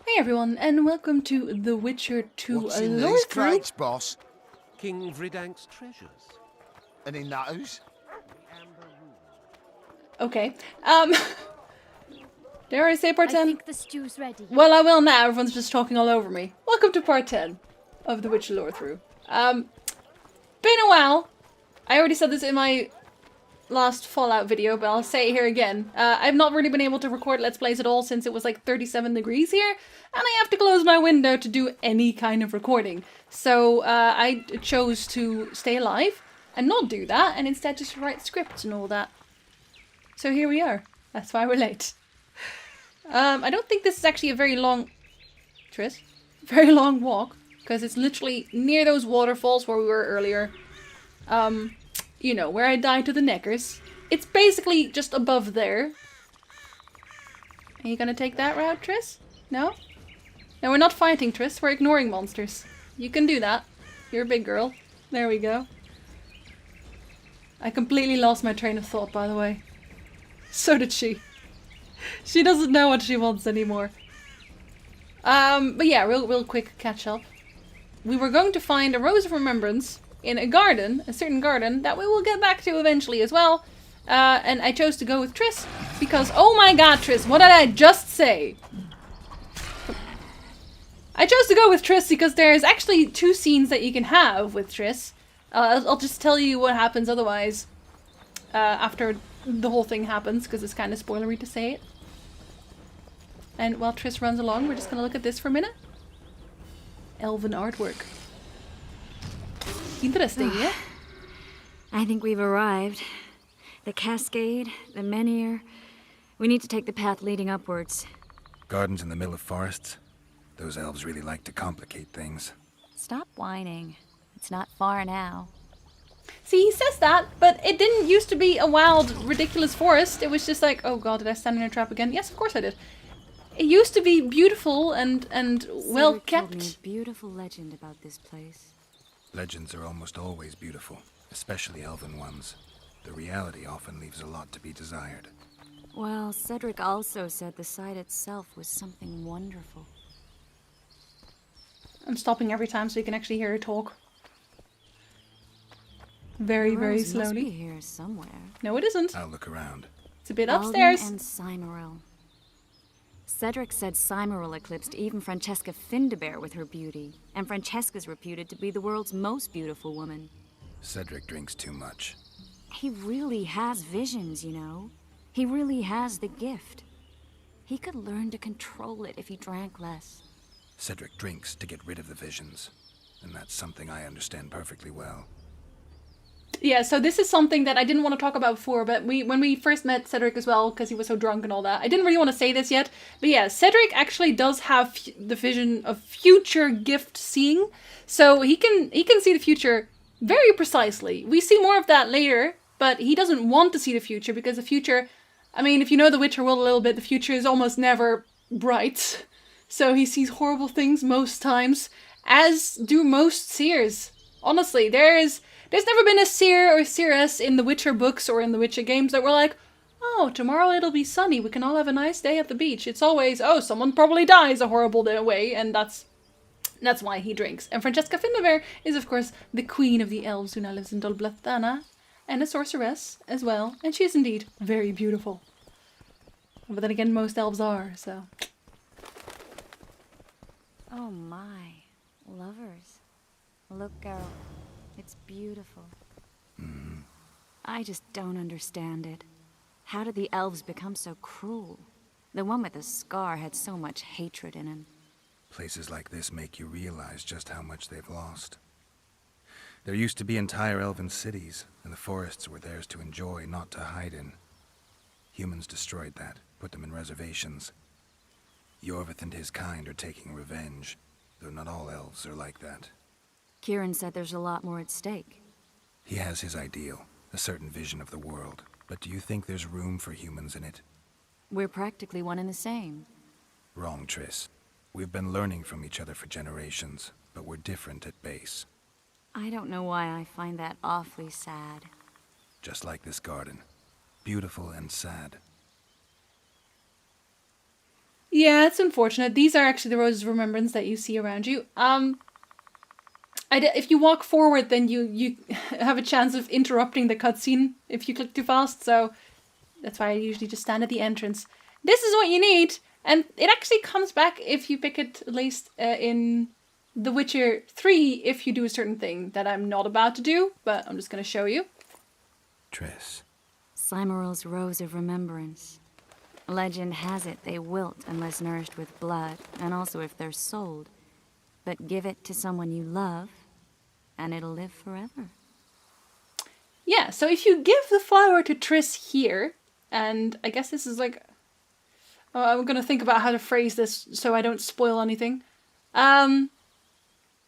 Hey everyone, and welcome to The Witcher 2 What's in these Lorethrough. crates, boss? King Vridank's treasures. Any those? Okay, dare I say part I 10? think the stew's ready. Well, I will now, everyone's just talking all over me. Welcome to part 10 of The Witcher Lorethrough. Been a while. I already said this in my last Fallout video, but I'll say it here again. I've not really been able to record Let's Plays at all since it was like 37 degrees here, and I have to close my window to do any kind of recording. So I chose to stay alive and not do that, and instead just write scripts and all that. So here we are. That's why we're late. I don't think this is actually a very long... Triss? Very long walk, because it's literally near those waterfalls where we were earlier. You know, where I died to the neckers. It's basically just above there. Are you gonna take that route, Triss? No? No, we're not fighting, Triss. We're ignoring monsters. You can do that. You're a big girl. There we go. I completely lost my train of thought, by the way. So did she. She doesn't know what she wants anymore. But yeah, real quick catch up. We were going to find a Rose of Remembrance in a garden, a certain garden, that we will get back to eventually as well. And I chose to go with Triss because, oh my god, Triss, what did I just say? I chose to go with Triss because there's actually 2 scenes that you can have with Triss. I'll just tell you what happens otherwise after the whole thing happens, because it's kind of spoilery to say it. And while Triss runs along, we're just going to look at this for a minute. Elven artwork. Interesting, yeah? I think we've arrived. The cascade, the menhir. We need to take the path leading upwards. Gardens in the middle of forests? Those elves really like to complicate things. Stop whining. It's not far now. See, he says that, but it didn't used to be a wild, ridiculous forest. It was just like, oh god, did I stand in a trap again? Yes, of course I did. It used to be beautiful and well kept. Told me a beautiful legend about this place. Legends are almost always beautiful, especially elven ones. The reality often leaves a lot to be desired. Well, Cedric also said the site itself was something wonderful. I'm stopping every time so you can actually hear her talk. Very, very Rose must slowly. be here somewhere. No, it isn't. I'll look around. It's a bit Alden upstairs. and Cymoril. Cedric said Cymoril eclipsed even Francesca Findabair with her beauty, and Francesca's reputed to be the world's most beautiful woman. Cedric drinks too much. He really has visions, you know. He really has the gift. He could learn to control it if he drank less. Cedric drinks to get rid of the visions, and that's something I understand perfectly well. Yeah, so this is something that I didn't want to talk about before, but when we first met Cedric as well, because he was so drunk and all that, I didn't really want to say this yet, but yeah, Cedric actually does have the vision of future gift seeing, so he can see the future very precisely. We see more of that later, but he doesn't want to see the future, because the future, I mean, if you know the Witcher world a little bit, the future is almost never bright, so he sees horrible things most times, as do most seers. Honestly, there's never been a seer or seeress in the Witcher books or in the Witcher games that were like, oh, tomorrow it'll be sunny, we can all have a nice day at the beach. It's always, oh, someone probably dies a horrible way, and that's why he drinks. And Francesca Findabair is, of course, the queen of the elves who now lives in Dol Blethdana, and a sorceress as well, and she is indeed very beautiful. But then again, most elves are, so... Oh my, lovers. Look, girl, it's beautiful. I just don't understand it. How did the elves become so cruel? The one with the scar had so much hatred in him. Places like this make you realize just how much they've lost. There used to be entire elven cities, and the forests were theirs to enjoy, not to hide in. Humans destroyed that, put them in reservations. Iorveth and his kind are taking revenge, though not all elves are like that. Kieran said there's a lot more at stake. He has his ideal, a certain vision of the world, but do you think there's room for humans in it? We're practically one and the same. Wrong, Triss. We've been learning from each other for generations, but we're different at base. I don't know why I find that awfully sad. Just like this garden. Beautiful and sad. Yeah, it's unfortunate. These are actually the Roses of Remembrance that you see around you. If you walk forward, then you have a chance of interrupting the cutscene if you click too fast, so that's why I usually just stand at the entrance. This is what you need, and it actually comes back if you pick it, at least in The Witcher 3, if you do a certain thing that I'm not about to do, but I'm just going to show you. Triss. Slimeral's Rose of Remembrance. Legend has it they wilt unless nourished with blood, and also if they're sold. But give it to someone you love, and it'll live forever. Yeah, so if you give the flower to Triss here, and I guess this is like... I'm going to think about how to phrase this so I don't spoil anything. Yeah,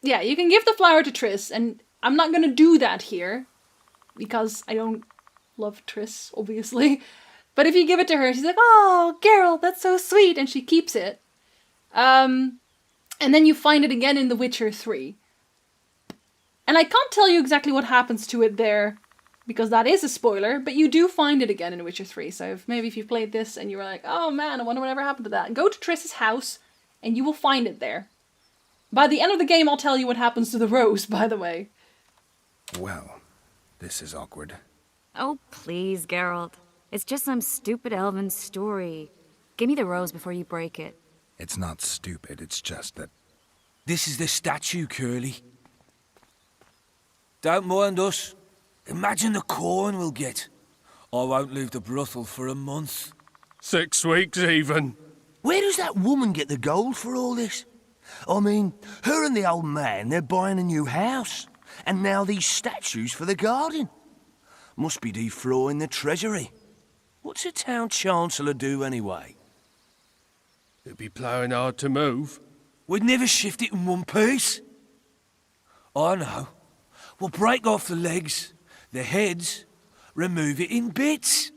you can give the flower to Triss, and I'm not going to do that here, because I don't love Triss, obviously. But if you give it to her, she's like, oh, Geralt, that's so sweet, and she keeps it. And then you find it again in The Witcher 3. And I can't tell you exactly what happens to it there, because that is a spoiler, but you do find it again in The Witcher 3. So maybe if you played this and you were like, oh man, I wonder whatever happened to that, go to Triss's house, and you will find it there. By the end of the game, I'll tell you what happens to the rose, by the way. Well, this is awkward. Oh, please, Geralt. It's just some stupid elven story. Give me the rose before you break it. It's not stupid, it's just that... This is the statue, Curly. Don't mind us. Imagine the corn we'll get. I won't leave the brothel for a month. 6 weeks even. Where does that woman get the gold for all this? I mean, her and the old man, they're buying a new house. And now these statues for the garden. Must be defraying the treasury. What's a town chancellor do anyway? It'd be ploughing hard to move. We'd never shift it in one piece. I know. We'll break off the legs, the heads, remove it in bits.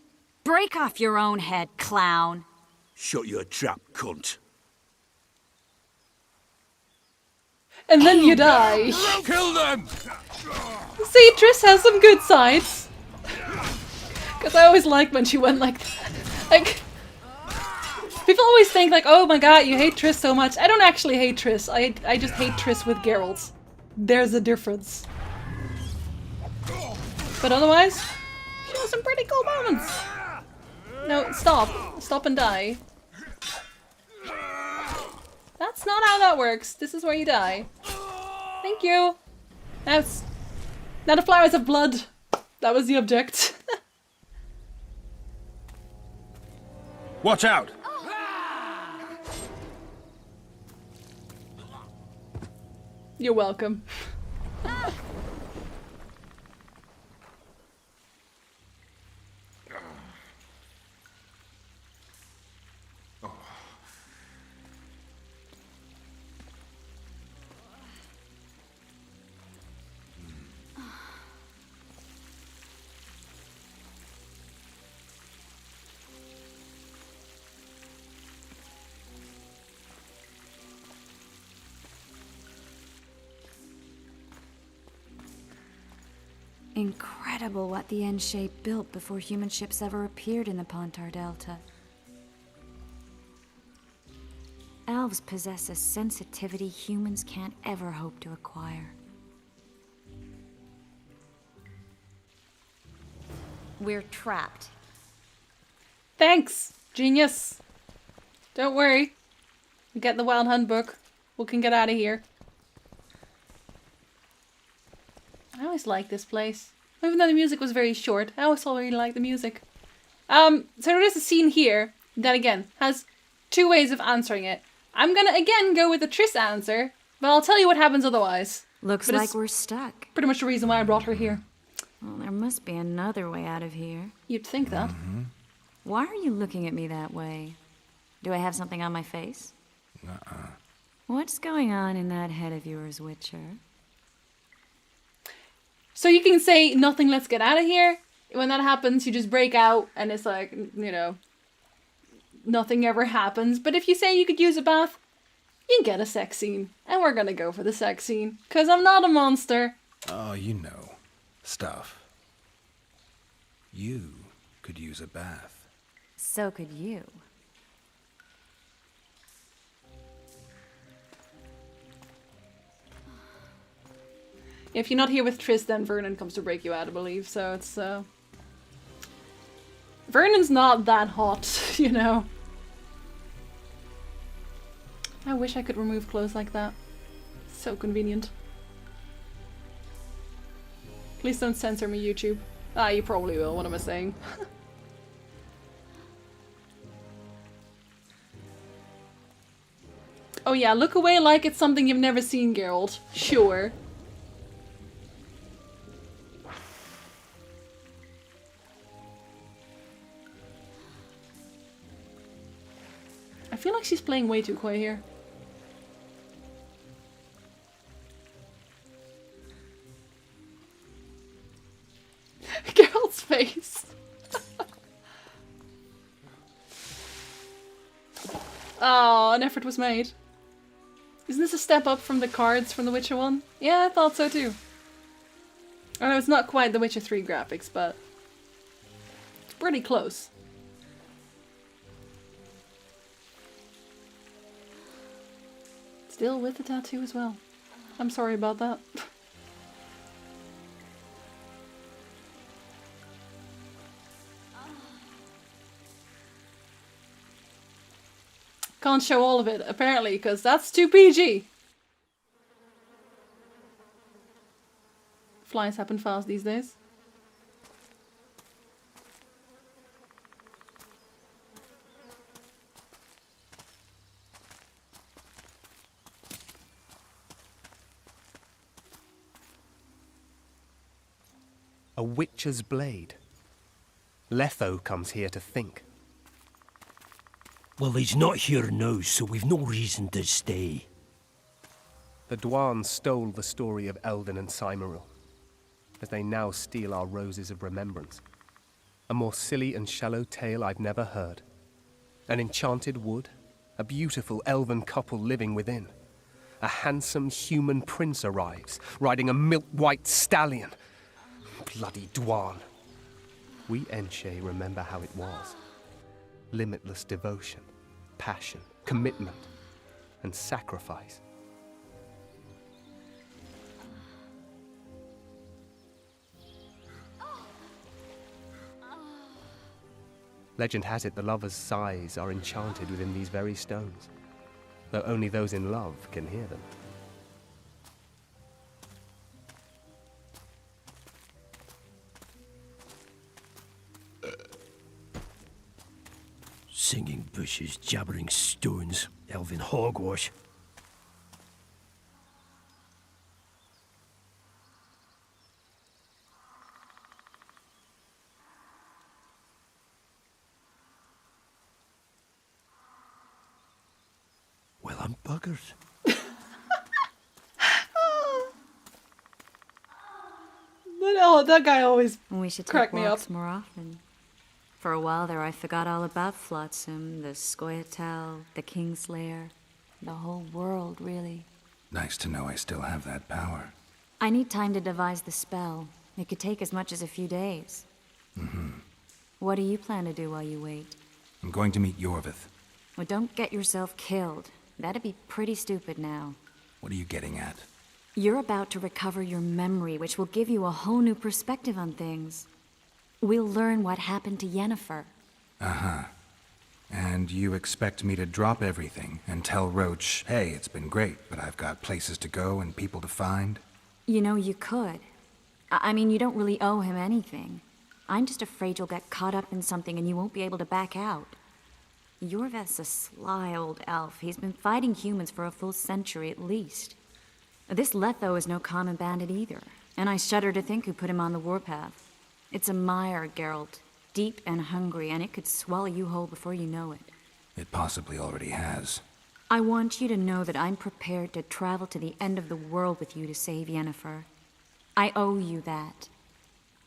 Break off your own head, clown. Shut your trap, cunt. And then you die. Kill them! See, Triss has some good sides. Because I always liked when she went like that. Like, people always think like, oh my god, you hate Triss so much. I don't actually hate Triss. I just hate Triss with Geralt. There's a difference. But otherwise, she has some pretty cool moments. No, stop. Stop and die. That's not how that works. This is where you die. Thank you. Now the flowers of blood. That was the object. Watch out! You're welcome. Incredible what the N-shape built before human ships ever appeared in the Pontar Delta. Elves possess a sensitivity humans can't ever hope to acquire. We're trapped. Thanks, genius. Don't worry. We get the Wild Hunt book. We can get out of here. I always liked this place. Even though the music was very short, I always really liked the music. So there is a scene here that, again, has two ways of answering it. I'm gonna, again, go with the Triss answer, but I'll tell you what happens otherwise. Looks But like it's we're stuck. pretty much the reason why I brought her here. Well, there must be another way out of here. You'd think that. Why are you looking at me that way? Do I have something on my face? What's going on in that head of yours, Witcher? So you can say, nothing, let's get out of here. When that happens, you just break out, and it's like, you know, nothing ever happens. But if you say you could use a bath, you get a sex scene. And we're gonna go for the sex scene. Because I'm not a monster. Oh, you know. Stuff. You could use a bath. So could you. If you're not here with Triss, then Vernon comes to break you out, I believe. So it's Vernon's not that hot, you know. I wish I could remove clothes like that. So convenient. Please don't censor me, YouTube. Ah, you probably will. What am I saying? Oh yeah, look away like it's something you've never seen, Geralt. Sure. I feel like she's playing way too coy here. Geralt's face. Oh, an effort was made. Isn't this a step up from the cards from The Witcher 1? Yeah, I thought so too. I know it's not quite The Witcher 3 graphics, but it's pretty close. Still with the tattoo as well. I'm sorry about that. Can't show all of it, apparently, because that's too PG. Flies happen fast these days. A witcher's blade. Letho comes here to think. Well, he's not here now, so we've no reason to stay. The Dwarves stole the story of Eldon and Cymoril, as they now steal our roses of remembrance. A more silly and shallow tale I've never heard. An enchanted wood, a beautiful elven couple living within. A handsome human prince arrives, riding a milk-white stallion. Bloody Dwarf. We Enshe remember how it was. Limitless devotion, passion, commitment, and sacrifice. Legend has it the lovers' sighs are enchanted within these very stones, though only those in love can hear them. Singing bushes, jabbering stones, elven hogwash. Well, I'm buggers. Oh, that guy always We should crack take me up. walks more often. For a while there, I forgot all about Flotsam, the Scoia'tael, the Kingslayer, the whole world, really. Nice to know I still have that power. I need time to devise the spell. It could take as much as a few days. What do you plan to do while you wait? I'm going to meet Iorveth. Well, don't get yourself killed. That'd be pretty stupid now. What are you getting at? You're about to recover your memory, which will give you a whole new perspective on things. We'll learn what happened to Yennefer. Uh-huh. And you expect me to drop everything and tell Roach, hey, it's been great, but I've got places to go and people to find? You know, you could. I mean, you don't really owe him anything. I'm just afraid you'll get caught up in something and you won't be able to back out. Iorveth's a sly old elf. He's been fighting humans for a full century at least. This Letho is no common bandit either, and I shudder to think who put him on the warpath. It's a mire, Geralt, deep and hungry, and it could swallow you whole before you know it. It possibly already has. I want you to know that I'm prepared to travel to the end of the world with you to save Yennefer. I owe you that.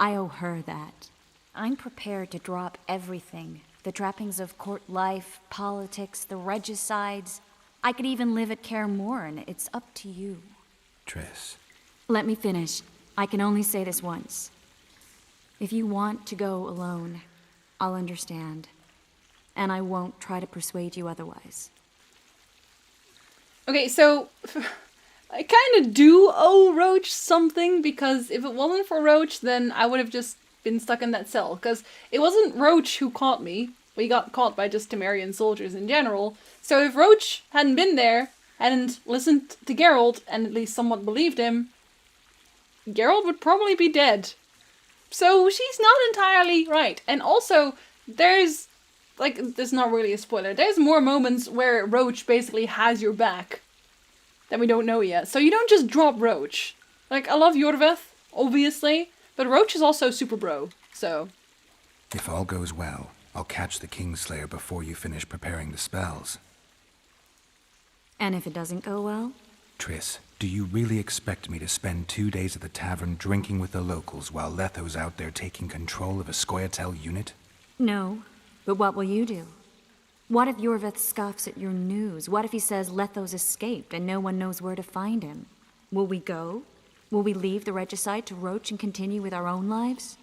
I owe her that. I'm prepared to drop everything. The trappings of court life, politics, the regicides. I could even live at Kaer Morhen. It's up to you. Triss. Let me finish. I can only say this once. If you want to go alone, I'll understand. And I won't try to persuade you otherwise. Okay, so I kind of do owe Roach something, because if it wasn't for Roach, then I would have just been stuck in that cell. Because it wasn't Roach who caught me. We got caught by just Temerian soldiers in general. So if Roach hadn't been there, hadn't listened to Geralt, and at least somewhat believed him, Geralt would probably be dead. So she's not entirely right. And also, there's not really a spoiler. There's more moments where Roach basically has your back that we don't know yet. So you don't just drop Roach. Like, I love Iorveth, obviously, but Roach is also super bro, so... If all goes well, I'll catch the Kingslayer before you finish preparing the spells. And if it doesn't go well? Triss, do you really expect me to spend 2 days at the tavern drinking with the locals while Letho's out there taking control of a Scoia'tael unit? No, but what will you do? What if Iorveth scoffs at your news? What if he says Letho's escaped and no one knows where to find him? Will we go? Will we leave the regicide to Roach and continue with our own lives?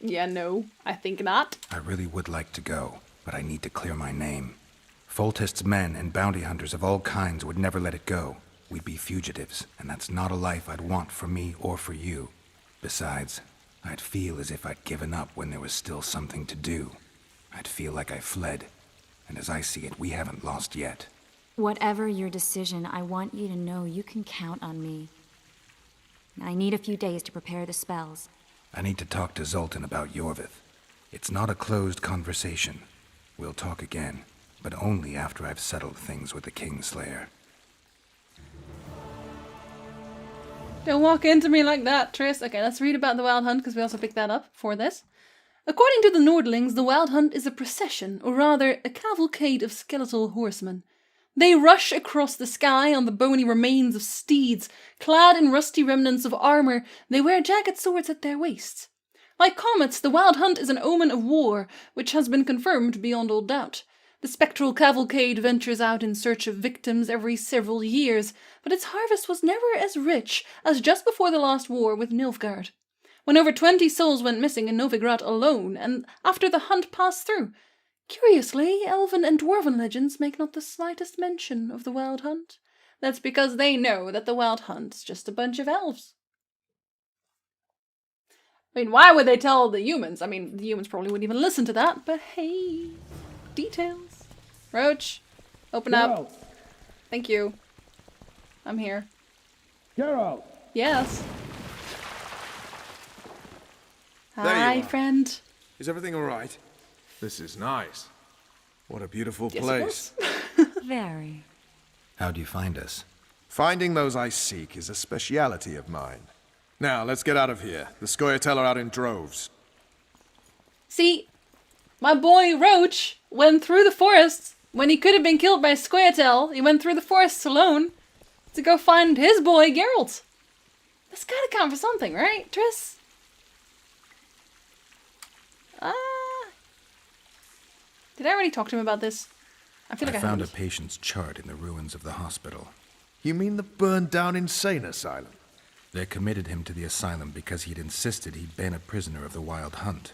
Yeah, no, I think not. I really would like to go, but I need to clear my name. Foltest's men and bounty hunters of all kinds would never let it go. We'd be fugitives, and that's not a life I'd want for me or for you. Besides, I'd feel as if I'd given up when there was still something to do. I'd feel like I fled, and as I see it, we haven't lost yet. Whatever your decision, I want you to know you can count on me. I need a few days to prepare the spells. I need to talk to Zoltan about Iorveth. It's not a closed conversation. We'll talk again, but only after I've settled things with the Kingslayer. Don't walk into me like that, Triss. Okay, let's read about the Wild Hunt, because we also picked that up for this. According to the Nordlings, the Wild Hunt is a procession, or rather, a cavalcade of skeletal horsemen. They rush across the sky on the bony remains of steeds. Clad in rusty remnants of armor, they wear jagged swords at their waists. Like comets, the Wild Hunt is an omen of war, which has been confirmed beyond all doubt. The spectral cavalcade ventures out in search of victims every several years, but its harvest was never as rich as just before the last war with Nilfgaard, when over 20 souls went missing in Novigrad alone, and after the hunt passed through. Curiously, elven and dwarven legends make not the slightest mention of the Wild Hunt. That's because they know that the Wild Hunt's just a bunch of elves. I mean, why would they tell the humans? I mean, the humans probably wouldn't even listen to that, but hey, details. Roach, open up. Thank you. I'm here. Geralt! Yes. There you Hi, are. friend. Is everything all right? This is nice. What a beautiful Yes, it place. Very. How'd you find us? Finding those I seek is a speciality of mine. Now, let's get out of here. The Scoia'tael are out in droves. See, my boy Roach went through the forests when he could have been killed by Scoia'tael. He went through the forests alone to go find his boy Geralt. That's gotta count for something, right, Triss? Did I already talk to him about this? I feel like I found a haven't. patient's chart in the ruins of the hospital. You mean the burned-down insane asylum? They committed him to the asylum because he'd insisted he'd been a prisoner of the Wild Hunt.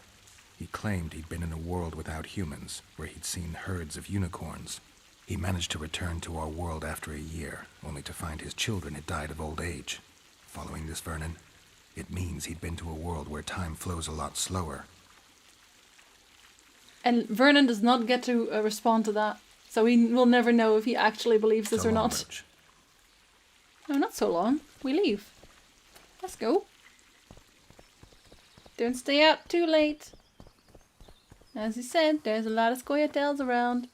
He claimed he'd been in a world without humans, where he'd seen herds of unicorns. He managed to return to our world after a year, only to find his children had died of old age. Following this, Vernon, it means he'd been to a world where time flows a lot slower. And Vernon does not get to respond to that, so we will never know if he actually believes this So or long, not. Roach. No, not so long. We leave. Let's go. Don't stay out too late. As you said, there's a lot of Scoia'taels around.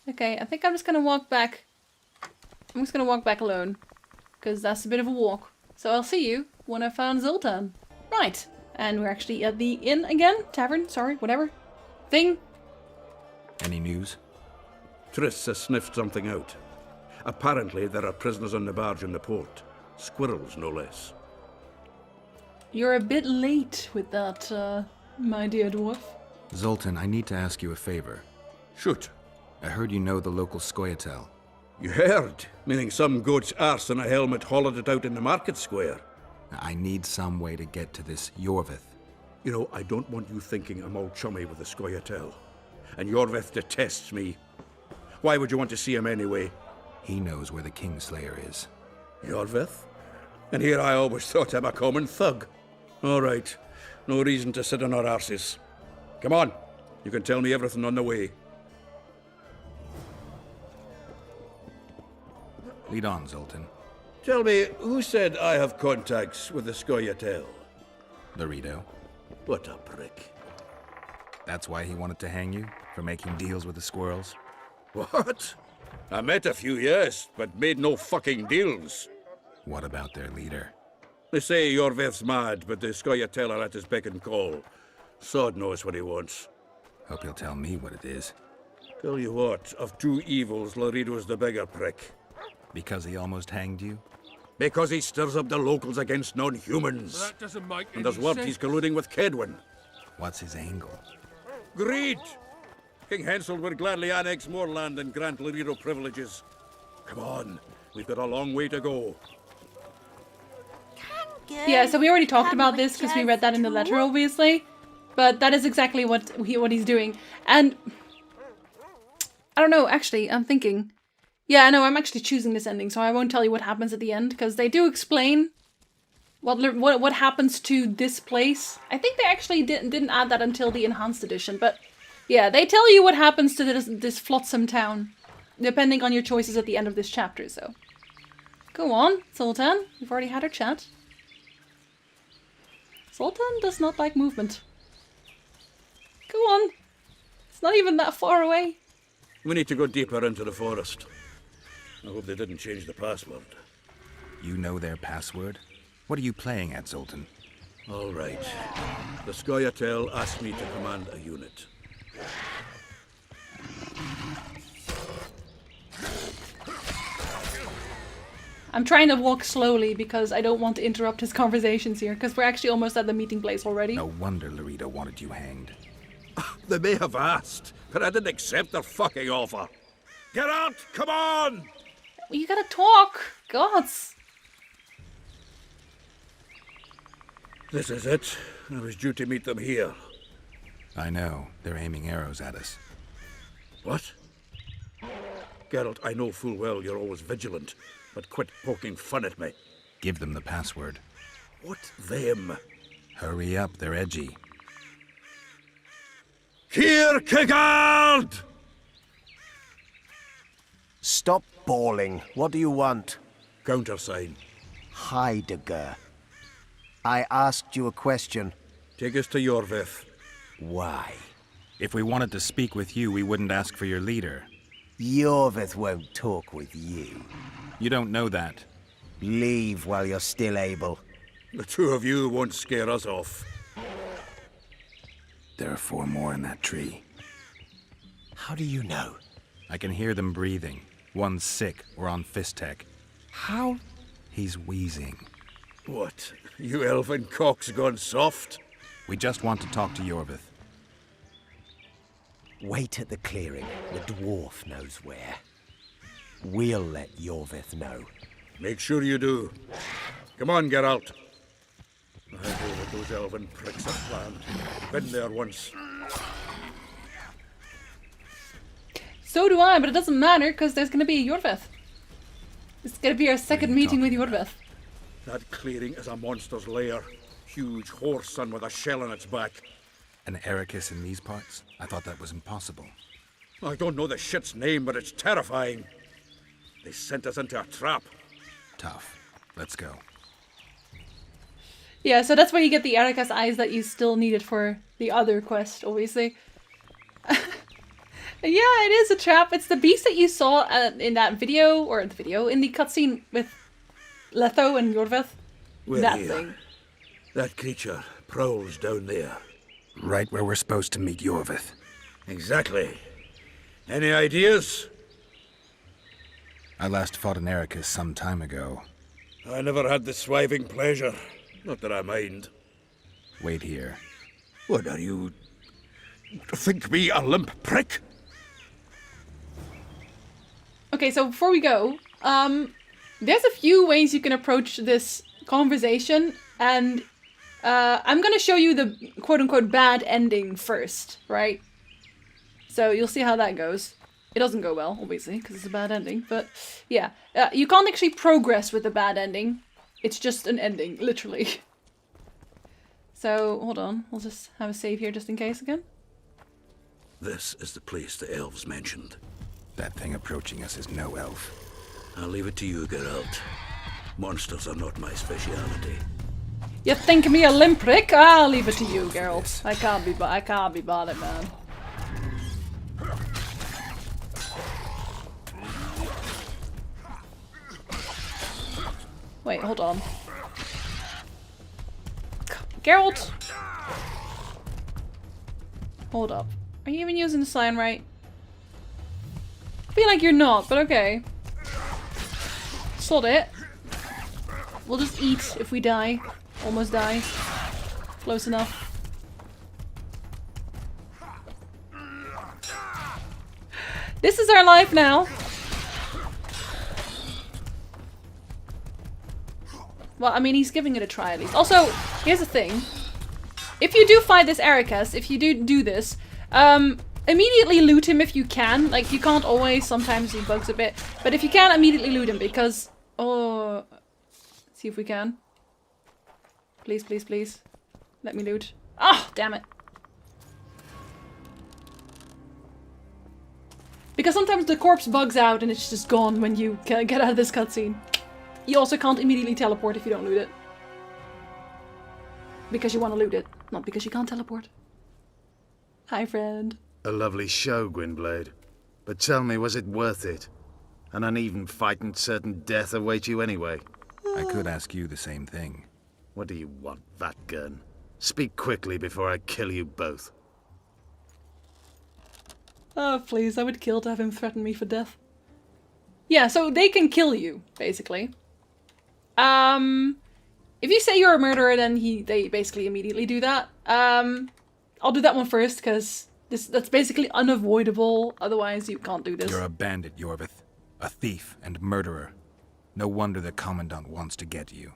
Okay, I think I'm just gonna walk back. I'm just gonna walk back alone, because that's a bit of a walk. So I'll see you when I found Zoltan. Right, and we're actually at the inn again. Tavern, sorry, whatever. Thing. Any news? Triss has sniffed something out. Apparently, there are prisoners on the barge in the port. Squirrels, no less. You're a bit late with that, my dear dwarf. Zoltan, I need to ask you a favor. Shoot. I heard you know the local Scoia'tael. You heard? Meaning some goat's arse in a helmet hollowed it out in the market square. I need some way to get to this Iorveth. You know, I don't want you thinking I'm all chummy with the Scoia'tael. And Iorveth detests me. Why would you want to see him anyway? He knows where the Kingslayer is. Iorveth? And here I always thought him a common thug. All right. No reason to sit on our arses. Come on. You can tell me everything on the way. Lead on, Zoltan. Tell me, who said I have contacts with the Scoia'tael? Loreto. What a prick. That's why he wanted to hang you? For making deals with the squirrels? What? I met a few, yes, but made no fucking deals. What about their leader? They say Iorveth's mad, but the Scoia'tael are at his beck and call. Sod knows what he wants. Hope you'll tell me what it is. Tell you what, of two evils, Loreto's the bigger prick. Because he almost hanged you? Because he stirs up the locals against non-humans. That doesn't make And there's word he's colluding with Kedwin. What's his angle? Greed! King Hensel would gladly annex more land and grant Loreto privileges. Come on, we've got a long way to go. Yeah, so we already talked about this because we read that in the letter, obviously. But that is exactly what he's doing. And I don't know, actually, I'm thinking. Yeah, no, I'm actually choosing this ending, so I won't tell you what happens at the end, because they do explain what happens to this place. I think they actually didn't add that until the Enhanced Edition, but yeah, they tell you what happens to this flotsam town, depending on your choices at the end of this chapter, so. Go on, Zoltan, you've already had our chat. Zoltan does not like movement. Go on, it's not even that far away. We need to go deeper into the forest. I hope they didn't change the password. You know their password? What are you playing at, Zoltan? All right. The Scoia'tael asked me to command a unit. I'm trying to walk slowly because I don't want to interrupt his conversations here, because we're actually almost at the meeting place already. No wonder Loreto wanted you hanged. They may have asked, but I didn't accept their fucking offer. Get out! Come on! You gotta talk! Gods! This is it. I was due to meet them here. I know. They're aiming arrows at us. What? Geralt, I know full well you're always vigilant, but quit poking fun at me. Give them the password. What them? Hurry up, they're edgy. Here, Kigard! Stop bawling. What do you want? Countersign. Heidegger. I asked you a question. Take us to Iorveth. Why? If we wanted to speak with you, we wouldn't ask for your leader. Iorveth won't talk with you. You don't know that. Leave while you're still able. The two of you won't scare us off. There are 4 more in that tree. How do you know? I can hear them breathing. One's sick or on Fistek. How? He's wheezing. What? You elfin cock's gone soft? We just want to talk to Iorveth. Wait at the clearing. The dwarf knows where. We'll let Iorveth know. Make sure you do. Come on, Geralt. I know what those elven pricks have planned. Been there once. So do I, but it doesn't matter, because there's gonna be a Iorveth. It's gonna be our second meeting with Iorveth. That clearing is a monster's lair. Huge horse son with a shell on its back. An Ericus in these parts? I thought that was impossible. I don't know the shit's name, but it's terrifying. They sent us into a trap. Tough. Let's go. Yeah, so that's where you get the Erika's eyes that you still needed for the other quest, obviously. Yeah, it is a trap. It's the beast that you saw in that video, or in the cutscene with Letho and Iorveth. We're that here. thing. That creature prowls down there. Right where we're supposed to meet Iorveth. Exactly. Any ideas? I last fought an Ericus some time ago. I never had the swiving pleasure. Not that I mind. Wait here. What are you... Think me a limp prick? Okay, so before we go, there's a few ways you can approach this conversation, and I'm gonna show you the quote-unquote bad ending first, right? So you'll see how that goes. It doesn't go well, obviously, because it's a bad ending. But yeah, you can't actually progress with a bad ending. It's just an ending, literally. So, hold on. We'll just have a save here just in case again. This is the place the elves mentioned. That thing approaching us is no elf. I'll leave it to you, Geralt. Monsters are not my speciality. You think me a limprick? I'll leave it to you, Geralt. I can't be bothered, man. Wait, hold on. Geralt! Hold up. Are you even using the sign right? I feel like you're not, but okay. Sod it. We'll just eat if we die. Almost die. Close enough. This is our life now. Well, I mean, he's giving it a try at least. Also, here's the thing. If you do fight this Ericus, if you do this, immediately loot him if you can. Like, you can't always, sometimes he bugs a bit. But if you can, immediately loot him because... Oh... Let's see if we can. Please, please, please. Let me loot. Ah, damn it. Because sometimes the corpse bugs out and it's just gone when you get out of this cutscene. You also can't immediately teleport if you don't loot it. Because you want to loot it, not because you can't teleport. Hi, friend. A lovely show, Gwynblade. But tell me, was it worth it? An uneven fight and certain death await you anyway. I could ask you the same thing. What do you want, Vatgern? Speak quickly before I kill you both. Oh, please, I would kill to have him threaten me for death. Yeah, so they can kill you, basically. If you say you're a murderer, then they basically immediately do that. I'll do that one first, because that's basically unavoidable, otherwise you can't do this. You're a bandit, Iorveth. A thief and murderer. No wonder the Commandant wants to get you.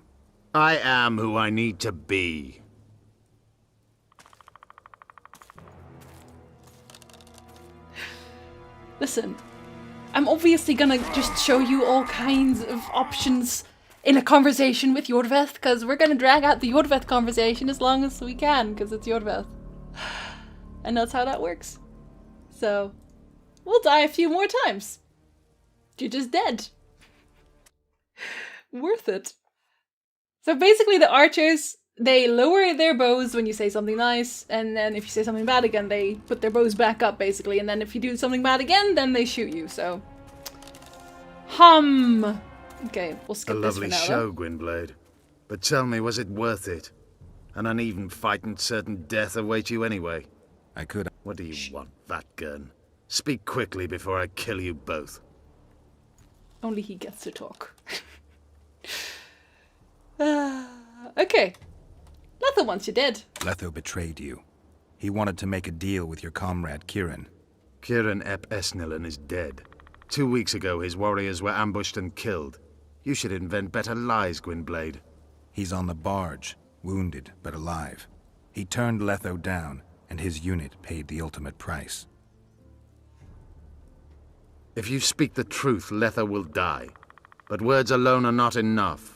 I am who I need to be. Listen, I'm obviously gonna just show you all kinds of options in a conversation with Iorveth, because we're gonna drag out the Iorveth conversation as long as we can, because it's Iorveth. And that's how that works. So, we'll die a few more times. You're just dead. Worth it. So basically the archers, they lower their bows when you say something nice, and then if you say something bad again, they put their bows back up, basically, and then if you do something bad again, then they shoot you, so... Okay, we'll skip this for now, A lovely show, Gwynblade. But tell me, was it worth it? An uneven fight and certain death await you anyway. I could... What do you want, Vatgern? Speak quickly before I kill you both. Only he gets to talk. Okay. Letho wants you dead. Letho betrayed you. He wanted to make a deal with your comrade, Kieran. Kieran ep Esnillen is dead. 2 weeks ago, his warriors were ambushed and killed. You should invent better lies, Gwynblade. He's on the barge, wounded but alive. He turned Letho down, and his unit paid the ultimate price. If you speak the truth, Letho will die. But words alone are not enough.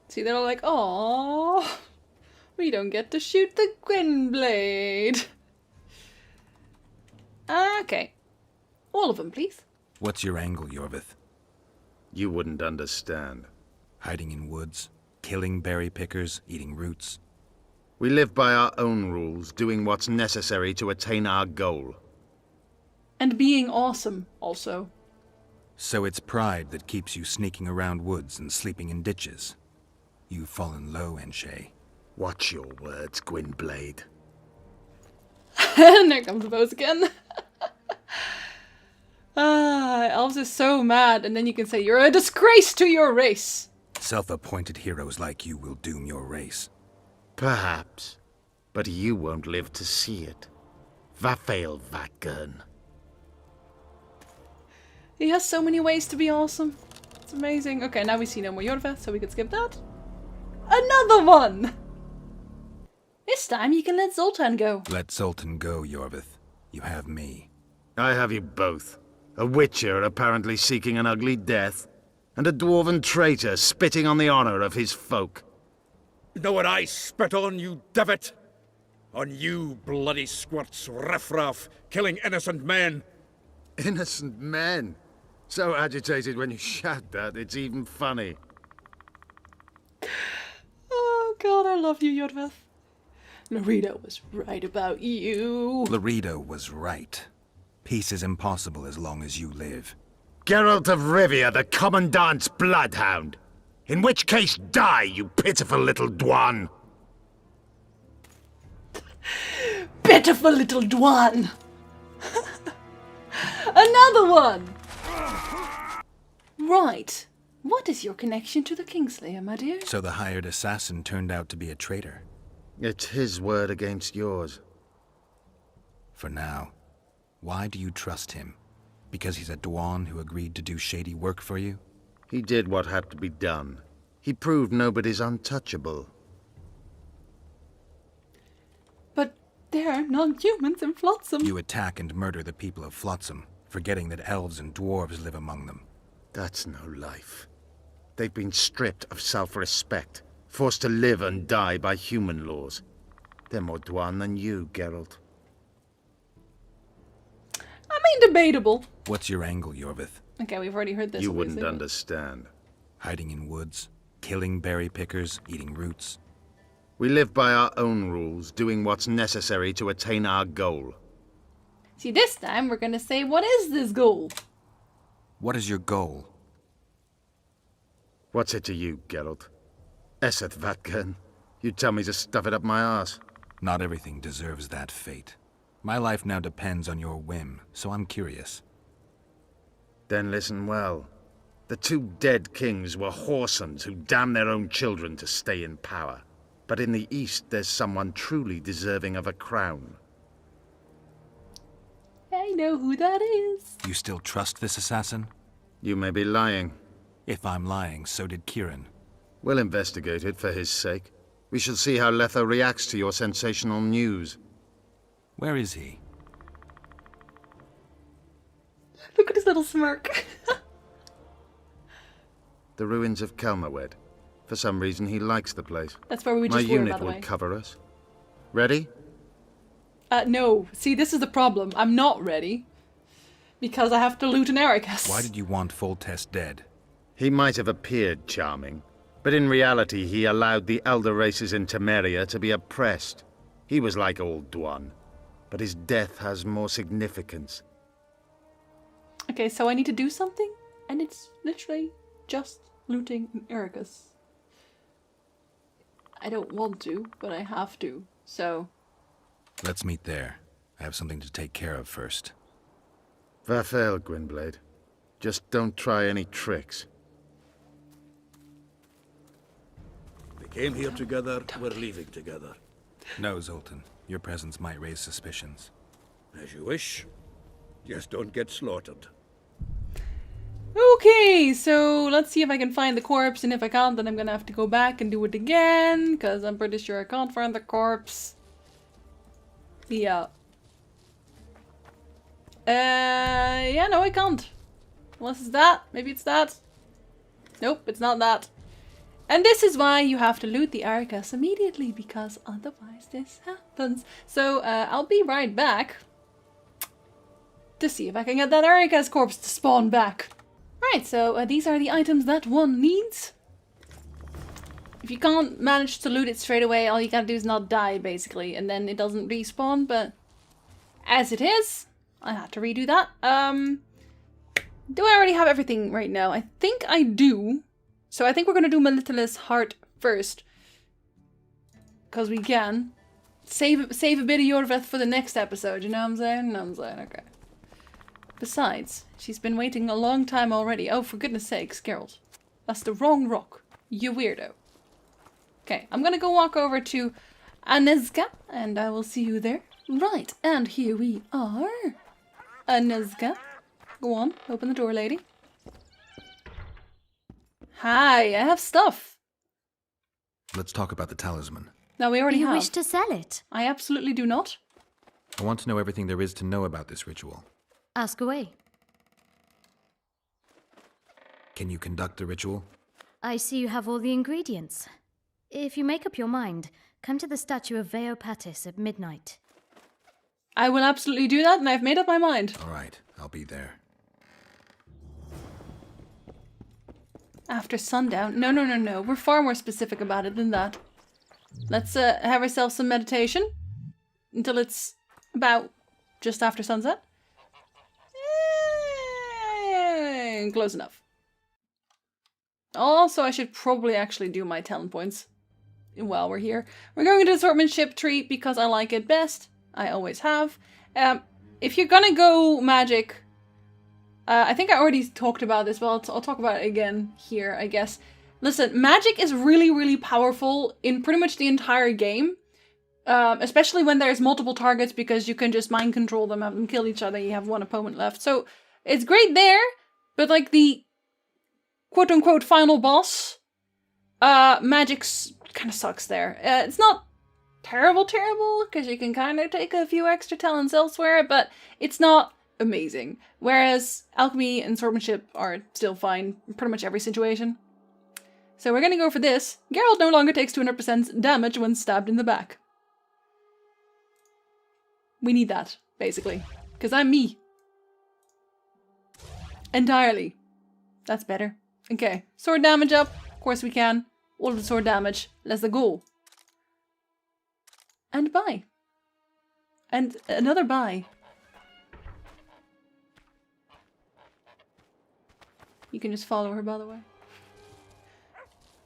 See, they're all like, "Aww, we don't get to shoot the Gwynblade." Okay. All of them, please. What's your angle, Iorveth? You wouldn't understand. Hiding in woods, killing berry pickers, eating roots. We live by our own rules, doing what's necessary to attain our goal. And being awesome, also. So it's pride that keeps you sneaking around woods and sleeping in ditches. You've fallen low, Enshay. Watch your words, Gwynblade. And there comes the bows again. Elves are so mad, and then you can say, "You're a disgrace to your race." Self-appointed heroes like you will doom your race. Perhaps. But you won't live to see it. Vafael Vatgern. He has so many ways to be awesome. It's amazing. Okay, now we see no more Iorveth, so we can skip that. Another one! This time you can let Zoltan go. Let Zoltan go, Iorveth. You have me. I have you both. A witcher apparently seeking an ugly death, and a dwarven traitor spitting on the honor of his folk. You know what I spit on, you divot? On you bloody squirts, riffraff, killing innocent men. Innocent men? So agitated when you shout that, it's even funny. Oh god, I love you, Iorveth. Lorethrough was right about you. Lorethrough was right. Peace is impossible as long as you live. Geralt of Rivia, the Commandant's bloodhound. In which case, die, you pitiful little dwan. Pitiful little dwan. Another one. Right. What is your connection to the Kingslayer, my dear? So the hired assassin turned out to be a traitor. It's his word against yours. For now. Why do you trust him? Because he's a dwan who agreed to do shady work for you? He did what had to be done. He proved nobody's untouchable. But there are non-humans in Flotsam. You attack and murder the people of Flotsam, forgetting that elves and dwarves live among them. That's no life. They've been stripped of self-respect, forced to live and die by human laws. They're more dwan than you, Geralt. I mean, debatable. What's your angle, Iorveth? Okay, we've already heard this. You obviously. wouldn't understand. Hiding in woods, killing berry pickers, eating roots. We live by our own rules, doing what's necessary to attain our goal. See, this time we're gonna say, what is this goal? What is your goal? What's it to you, Geralt? Esset Vatgen. You tell me to stuff it up my arse. Not everything deserves that fate. My life now depends on your whim, so I'm curious. Then listen well. The two dead kings were whoresons who damned their own children to stay in power. But in the East, there's someone truly deserving of a crown. I know who that is. You still trust this assassin? You may be lying. If I'm lying, so did Kieran. We'll investigate it for his sake. We shall see how Letha reacts to your sensational news. Where is he? Look at his little smirk. The ruins of Kelmawed. For some reason, he likes the place. That's where we My just were, by unit the will way. cover us. Ready? No. See, this is the problem. I'm not ready. Because I have to loot an Ericus. Why did you want Foltest dead? He might have appeared charming, but in reality he allowed the elder races in Temeria to be oppressed. He was like old Dwan, but his death has more significance. Okay, so I need to do something? And it's literally just looting an Ericus. I don't want to, but I have to, so... Let's meet there. I have something to take care of first. Vafael, Gwynblade. Just don't try any tricks. We came here together, we're leaving together. No, Zoltan. Your presence might raise suspicions. As you wish. Just don't get slaughtered. Okay, so let's see if I can find the corpse, and if I can't, then I'm gonna have to go back and do it again, because I'm pretty sure I can't find the corpse. Yeah. Yeah, no, I can't. Unless it's that. Maybe it's that. Nope, it's not that. And this is why you have to loot the Ericus immediately, because otherwise this happens. So, I'll be right back to see if I can get that Ericus corpse to spawn back. Right, so these are the items that one needs. If you can't manage to loot it straight away, all you gotta do is not die, basically, and then it doesn't respawn, but as it is, I had to redo that. Do I already have everything right now? I think I do. So I think we're gonna do Melitele's heart first. Because we can. Save a bit of Iorveth for the next episode, you know what I'm saying? You know what I'm saying, okay. Besides, she's been waiting a long time already. Oh, for goodness sakes, Geralt. That's the wrong rock. You weirdo. Okay, I'm gonna go walk over to Anezka, and I will see you there. Right, and here we are. Anezka. Go on, open the door, lady. Hi, I have stuff. Let's talk about the talisman. Now we already Do you have. wish to sell it? I absolutely do not. I want to know everything there is to know about this ritual. Ask away. Can you conduct a ritual? I see you have all the ingredients. If you make up your mind, come to the statue of Veopatis at midnight. I will absolutely do that, and I've made up my mind. All right, I'll be there. After sundown? No. We're far more specific about it than that. Let's have ourselves some meditation until it's about just after sunset. Close enough. Also, I should probably actually do my talent points while we're here. We're going to the swordsmanship tree because I like it best. I always have. If you're gonna go magic, I think I already talked about this, but I'll talk about it again here, I guess. Listen, magic is really, really powerful in pretty much the entire game. Especially when there's multiple targets, because you can just mind control them, have them kill each other, you have one opponent left. So, it's great there, but like the quote-unquote final boss, magic kind of sucks there. It's not terrible, because you can kind of take a few extra talents elsewhere, but it's not amazing. Whereas alchemy and swordsmanship are still fine in pretty much every situation. So we're gonna go for this. Geralt no longer takes 200% damage when stabbed in the back. We need that, basically. Because I'm me. Entirely. That's better. Okay, sword damage up. Of course we can. All of the sword damage. Let's go. And bye. And another bye. You can just follow her, by the way.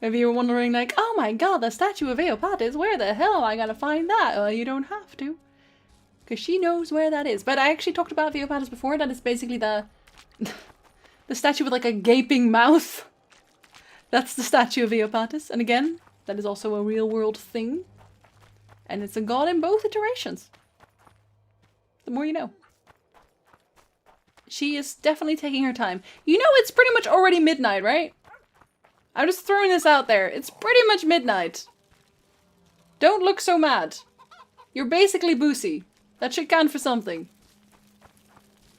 If you were wondering, like, oh my god, the statue of Veopatis, where the hell am I gonna find that? Well, you don't have to. Because she knows where that is. But I actually talked about Veopatis before. That is basically the statue with like a gaping mouth. That's the statue of Veopatis. And again, that is also a real world thing. And it's a god in both iterations. The more you know. She is definitely taking her time. You know it's pretty much already midnight, right? I'm just throwing this out there. It's pretty much midnight. Don't look so mad. You're basically Boosie. That should count for something.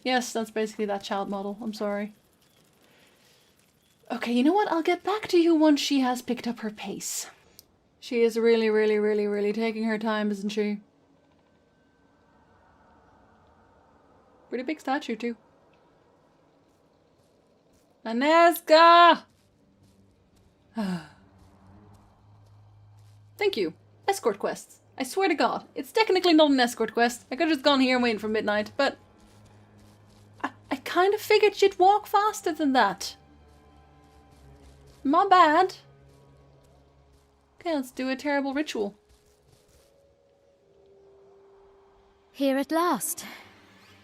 Yes, that's basically that child model. I'm sorry. Okay, you know what? I'll get back to you once she has picked up her pace. She is really taking her time, isn't she? Pretty big statue, too. Aneska! Thank you. Escort quests. I swear to God, it's technically not an escort quest. I could have just gone here and waited for midnight, but I kind of figured you'd walk faster than that. My bad. Okay, let's do a terrible ritual. Here at last.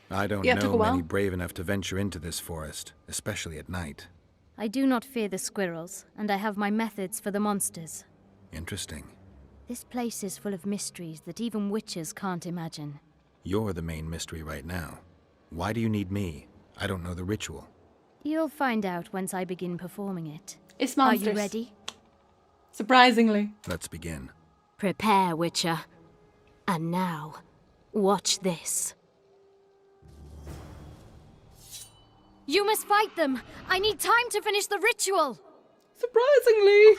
I don't know many brave enough to venture into this forest, especially at night. I do not fear the squirrels, and I have my methods for the monsters. Interesting. This place is full of mysteries that even witches can't imagine. You're the main mystery right now. Why do you need me? I don't know the ritual. You'll find out once I begin performing it. It's monsters. Are you ready? Surprisingly. Let's begin. Prepare, Witcher. And now, watch this. You must fight them! I need time to finish the ritual! Surprisingly!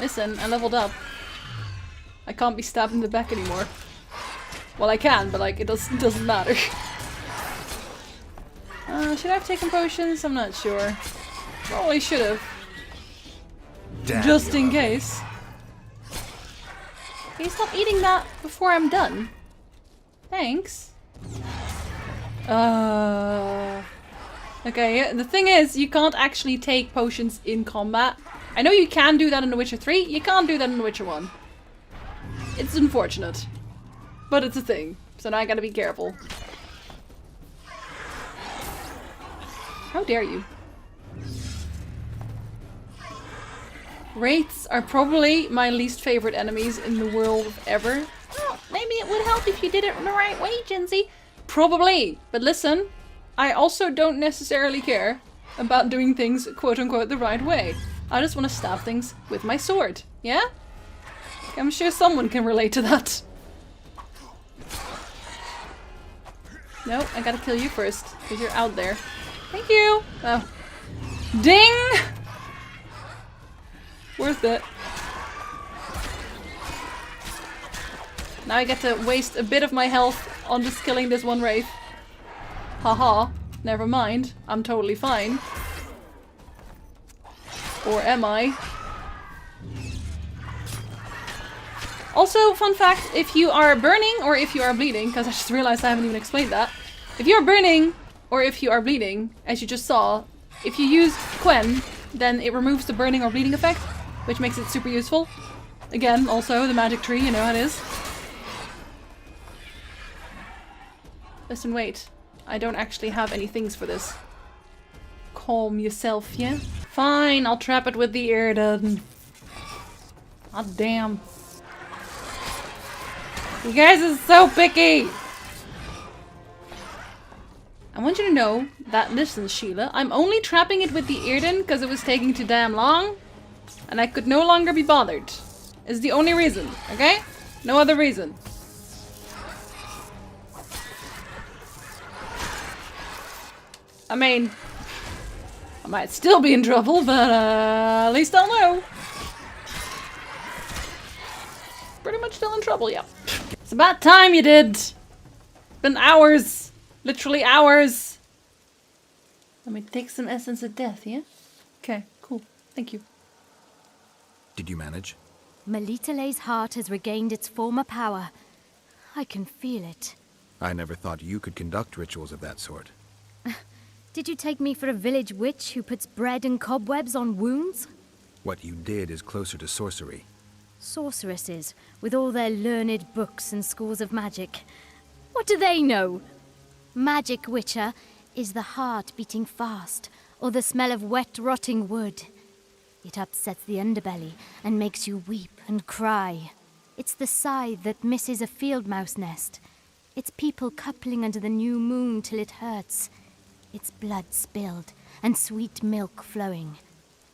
Listen, I leveled up. I can't be stabbed in the back anymore. Well, I can, but like, it doesn't matter. Should I have taken potions? I'm not sure. Probably should have. Just in case. Can you stop eating that before I'm done? Thanks. Okay, the thing is, you can't actually take potions in combat. I know you can do that in The Witcher 3, you can't do that in The Witcher 1. It's unfortunate. But it's a thing, so now I gotta be careful. How dare you? Wraiths are probably my least favorite enemies in the world ever. Oh, maybe it would help if you did it in the right way, Jinsey. Probably, but listen, I also don't necessarily care about doing things quote-unquote the right way. I just want to stab things with my sword, yeah? I'm sure someone can relate to that. No, I gotta kill you first, because you're out there. Thank you! Oh. Ding! Worth it. Now I get to waste a bit of my health on just killing this one wraith. Haha. Never mind. I'm totally fine. Or am I? Also, fun fact, if you are burning or if you are bleeding, because I just realized I haven't even explained that. If you are burning or if you are bleeding, as you just saw, if you use Quen, then it removes the burning or bleeding effect, which makes it super useful. Again, also, the magic tree, you know how it is. Listen, wait. I don't actually have any things for this. Calm yourself, yeah? Fine, I'll trap it with the Earden. Ah, damn. You guys are so picky! I want you to know that, listen, Sheila, I'm only trapping it with the Earden because it was taking too damn long, and I could no longer be bothered. Is the only reason, okay? No other reason. I mean, I might still be in trouble, but at least I'll know. Pretty much still in trouble, yeah. It's about time you did. Been hours. Literally hours. Let me take some essence of death, yeah? Okay, cool. Thank you. Did you manage? Melitele's heart has regained its former power. I can feel it. I never thought you could conduct rituals of that sort. Did you take me for a village witch who puts bread and cobwebs on wounds? What you did is closer to sorcery. Sorceresses, with all their learned books and schools of magic. What do they know? Magic, Witcher, is the heart beating fast, or the smell of wet, rotting wood. It upsets the underbelly and makes you weep and cry. It's the sigh that misses a field mouse nest. It's people coupling under the new moon till it hurts. It's blood spilled and sweet milk flowing.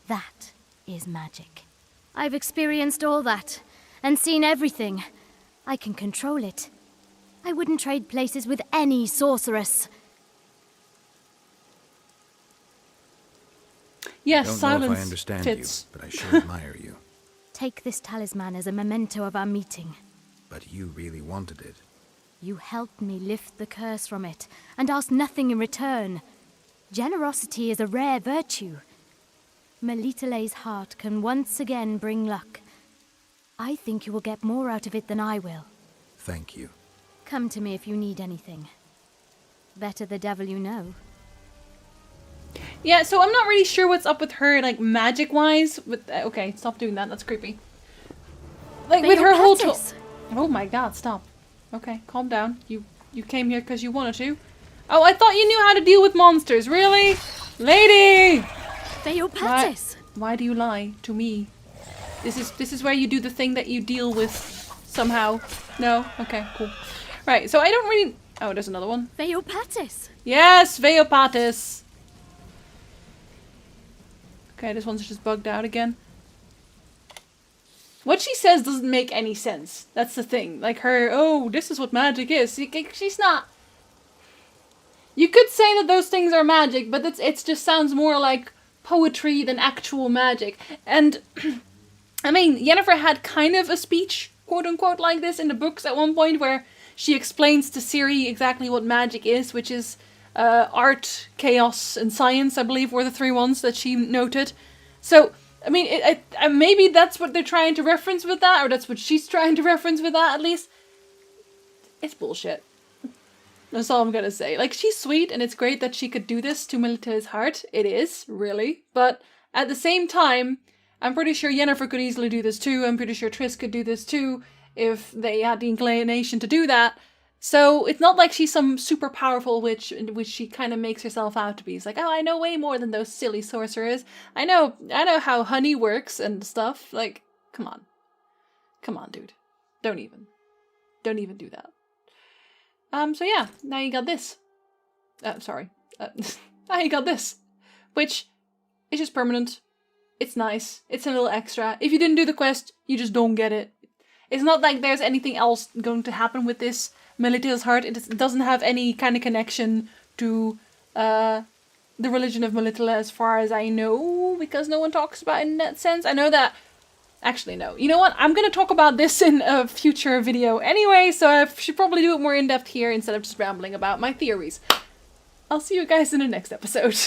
That is magic. I've experienced all that and seen everything. I can control it. I wouldn't trade places with any sorceress. Yes, Don't silence know if I understand fits. you, but I sure admire you. Take this talisman as a memento of our meeting. But you really wanted it. You helped me lift the curse from it, and asked nothing in return. Generosity is a rare virtue. Melitele's heart can once again bring luck. I think you will get more out of it than I will. Thank you. Come to me if you need anything. Better the devil you know. Yeah, so I'm not really sure what's up with her, like, magic-wise. Okay, stop doing that. That's creepy. Like, with her whole... Oh my god, stop. Okay, calm down. You came here because you wanted to. Oh, I thought you knew how to deal with monsters. Really? Lady! Theopatis! Why do you lie to me? This is where you do the thing that you deal with somehow. No? Okay, cool. Right, so I don't really... Oh, there's another one. Theopatis! Yes, Theopatis! Okay, this one's just bugged out again. What she says doesn't make any sense. That's the thing. Like her, oh, this is what magic is. She's not... You could say that those things are magic, but it just sounds more like poetry than actual magic. And, I mean, Yennefer had kind of a speech, quote-unquote, like this in the books at one point, where she explains to Ciri exactly what magic is, which is art, chaos, and science, I believe, were the three ones that she noted. So... I mean, maybe that's what they're trying to reference with that, or that's what she's trying to reference with that, at least. It's bullshit. That's all I'm gonna say. Like, she's sweet, and it's great that she could do this to Melitele's heart. It is, really. But at the same time, I'm pretty sure Yennefer could easily do this too. I'm pretty sure Triss could do this too, if they had the inclination to do that. So, it's not like she's some super powerful witch, which she kind of makes herself out to be. It's like, oh, I know way more than those silly sorcerers. I know how honey works and stuff. Like, come on. Come on, dude. Don't even do that. So yeah, now you got this. Sorry. Now you got this. Which is just permanent. It's nice. It's a little extra. If you didn't do the quest, you just don't get it. It's not like there's anything else going to happen with this Melitele's heart. It doesn't have any kind of connection to the religion of Melitele as far as I know, because no one talks about it in that sense. I know that... Actually, no. You know what? I'm going to talk about this in a future video anyway, so I should probably do it more in depth here instead of just rambling about my theories. I'll see you guys in the next episode.